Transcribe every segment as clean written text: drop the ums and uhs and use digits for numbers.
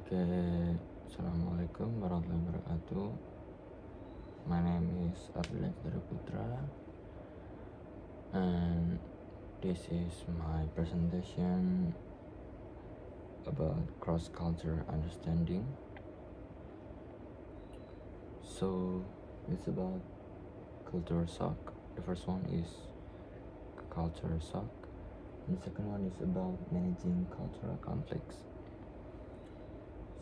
Oke, Assalamualaikum warahmatullahi wabarakatuh. My name is Abdullah Putra, and this is my presentation about cross-cultural understanding. So, it's about culture shock. The first one is culture shock, and the second one is about managing cultural conflicts.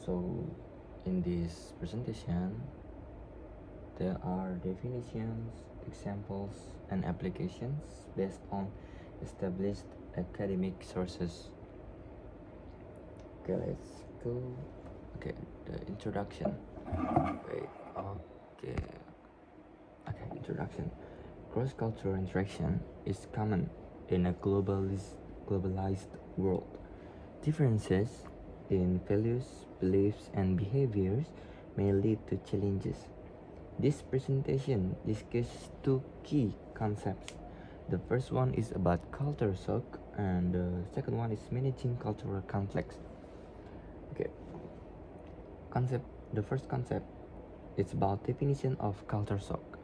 So, in this presentation, there are definitions, examples, and applications based on established academic sources. Okay, let's go. Okay, the introduction. Wait, introduction. Cross-cultural interaction is common in a globalized world. Differences in values, beliefs, and behaviors may lead to challenges. This presentation discusses two key concepts. The first one is about culture shock, and the second one is managing cultural conflicts. Okay. The first concept is about definition of culture shock.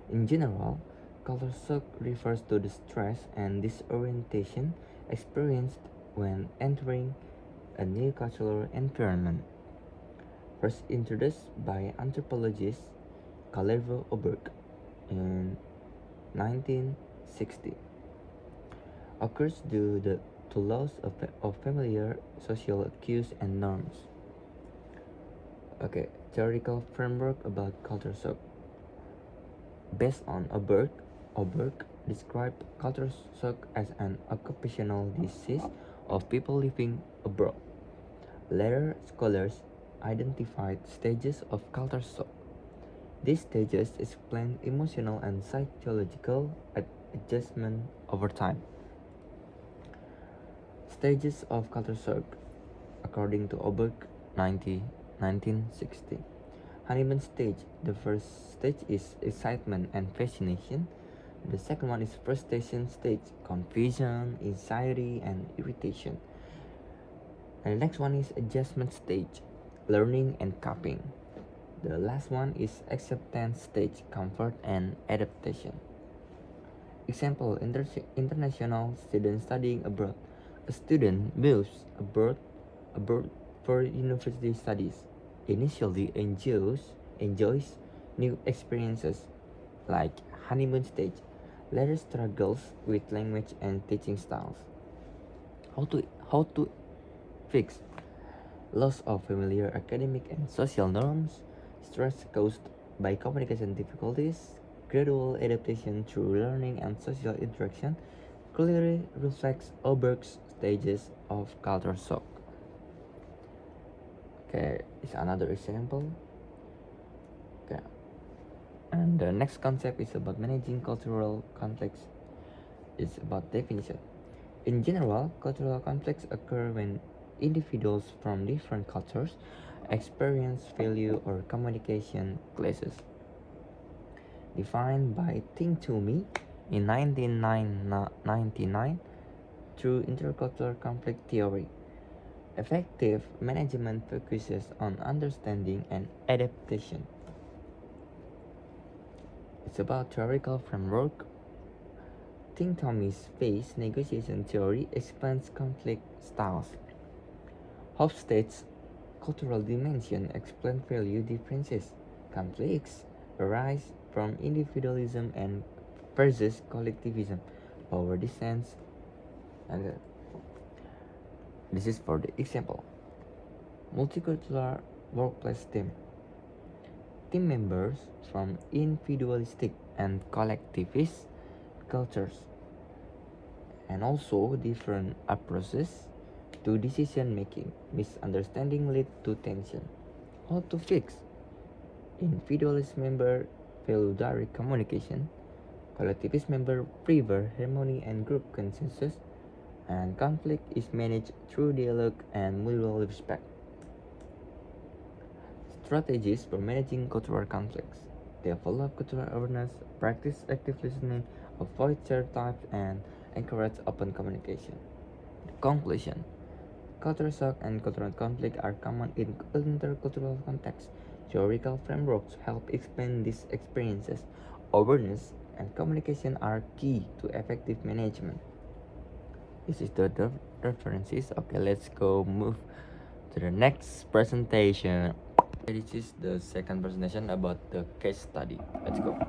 In general, culture shock refers to the stress and disorientation experienced when entering a new cultural environment. First introduced by anthropologist Kalervo Oberg in 1960, occurs due to loss of familiar social cues and norms. Okay, theoretical framework about culture shock. Based on Oberg described culture shock as an occupational disease of people living abroad. Later scholars identified stages of culture shock. These stages explain emotional and psychological adjustment over time. Stages of culture shock, according to Oberg, 1960. Honeymoon stage. The first stage is excitement and fascination. The second one is frustration stage, confusion, anxiety, and irritation. And the next one is adjustment stage, learning and coping. The last one is acceptance stage, comfort and adaptation. Example, international students studying abroad. A student moves abroad for university studies. Initially enjoys new experiences like honeymoon stage, later struggles with language and teaching styles. How to fix loss of familiar academic and social norms, stress caused by communication difficulties, gradual adaptation through learning and social interaction clearly reflects Oberg's stages of culture shock. Okay, is another example. Okay, and the next concept is about managing cultural conflicts. It's about definition. In general, cultural conflicts occur when individuals from different cultures experience value or communication clashes. Defined by Ting Toomey in 1999 through intercultural conflict theory. Effective management focuses on understanding and adaptation. It's about theoretical framework. Ting Toomey's phase negotiation theory explains conflict styles. Hofstede's cultural dimension explains value differences. Conflicts arise from individualism and versus collectivism, power distance, and this is for the example. Multicultural workplace team. Team members from individualistic and collectivist cultures, and also different approaches to decision making. Misunderstanding lead to tension. How to fix? Individualist member value direct communication. Collectivist member prefer harmony and group consensus. And conflict is managed through dialogue and mutual respect. Strategies for managing cultural conflicts. Develop cultural awareness, practice active listening, avoid stereotypes, and encourage open communication. Conclusion. culture shock and cultural conflict are common in intercultural contexts. Theoretical frameworks help explain these experiences. Awareness and communication are key to effective management. This is the references. Okay, let's go move to the next presentation. This is the second presentation about the case study. Let's go.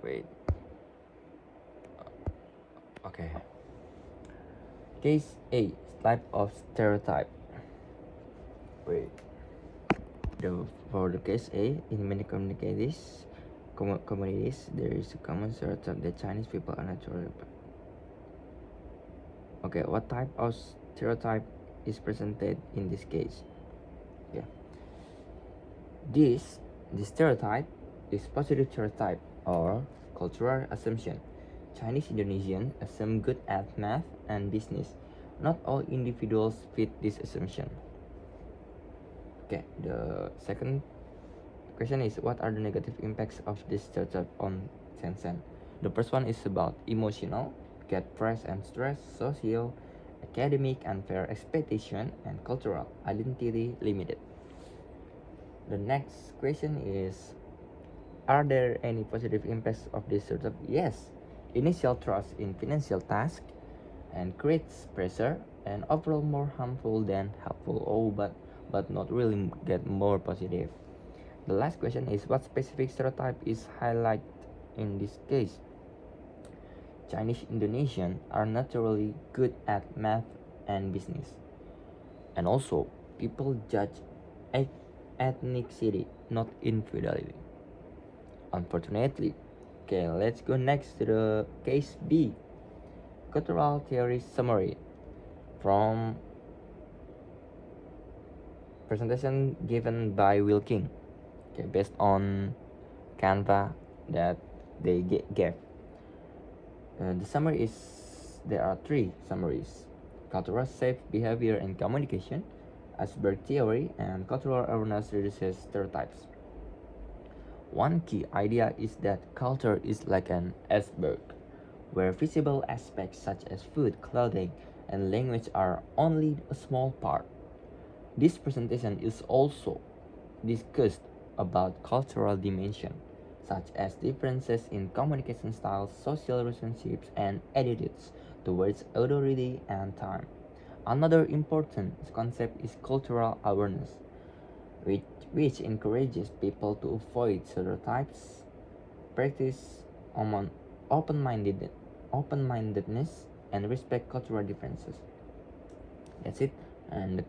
Wait. Okay. Case A, type of stereotype. Wait. For the case A, in many communities, there is a common stereotype that Chinese people are naturally. Okay, what type of stereotype is presented in this case? Yeah. The stereotype is positive stereotype or cultural assumption. Chinese Indonesians assume good at math and business. Not all individuals fit this assumption. Okay, the second question is, what are the negative impacts of this stereotype on Shenzhen? The first one is about emotional, get press and stress, social, academic unfair expectation, and cultural identity limited. The next question is, are there any positive impacts of this stereotype? Yes, initial trust in financial tasks and creates pressure and overall more harmful than helpful. Oh, but not really get more positive. The last question is, what specific stereotype is highlighted in this case? Chinese Indonesians are naturally good at math and business. And also, people judge ethnicity, not infidelity. Unfortunately. Okay, let's go next to the case B. Cultural theory summary from presentation given by Will King. Okay, based on Canva that they gave. The summary is, there are three summaries: cultural safe behavior and communication, iceberg theory, and cultural awareness reduces stereotypes. One key idea is that culture is like an iceberg, where visible aspects such as food, clothing, and language are only a small part. This presentation is also discussed about cultural dimension, such as differences in communication styles, social relationships, and attitudes towards authority and time. Another important concept is cultural awareness, which encourages people to avoid stereotypes, practice open-mindedness, and respect cultural differences. That's it. And the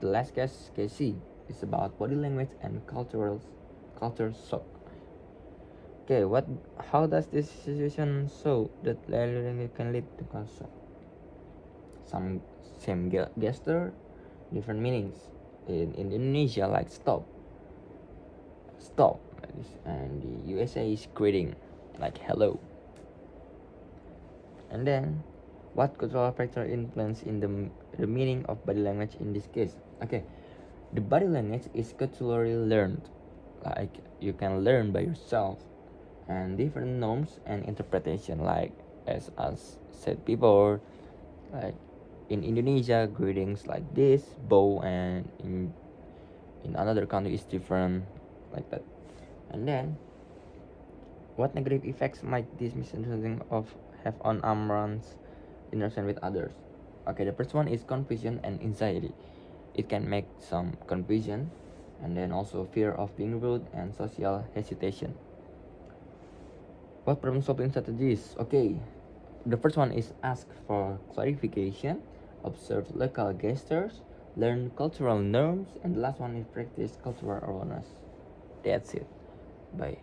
last case C, is about body language and culture shock. Okay, how does this situation show that language can lead to culture shock? Some same gesture, different meanings. In Indonesia, like stop, and the USA is greeting, like hello. And then, what cultural factor influence in the meaning of body language in this case? Okay, the body language is culturally learned, like you can learn by yourself, and different norms and interpretation, like as said before, like in Indonesia, greetings like this, bow, and in another country is different, like that. And then, what negative effects might this misunderstanding have on Amran's interaction with others? Okay, the first one is confusion and anxiety. It can make some confusion, and then also fear of being rude and social hesitation. What problem solving strategies? Okay, the first one is ask for clarification, observe local gestures, learn cultural norms, and the last one is practice cultural awareness. That's it. Bye.